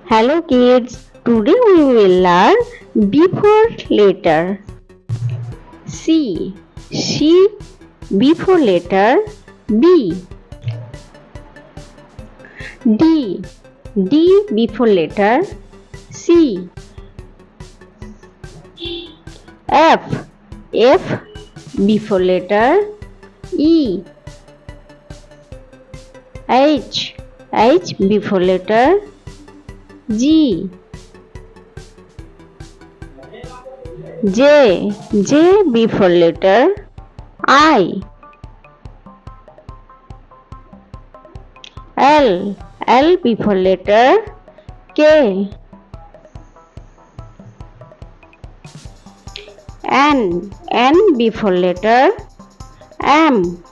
Hello kids, today we will learn before letter. C before letter B. D before letter C. F before letter E. H before letter G. J before letter I. L before letter K. N before letter M.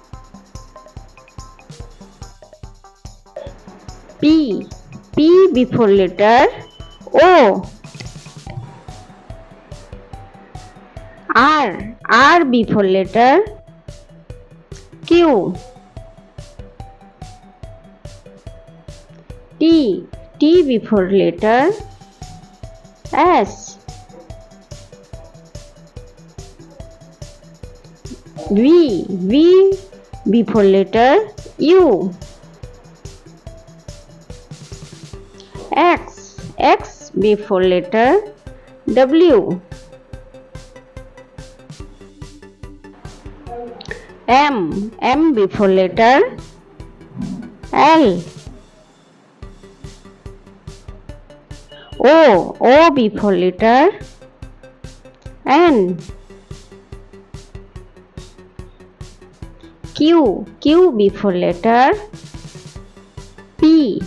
P before letter O. R before letter Q. T before letter S. V before letter U. X before letter W. M before letter L. O before letter N. Q before letter P.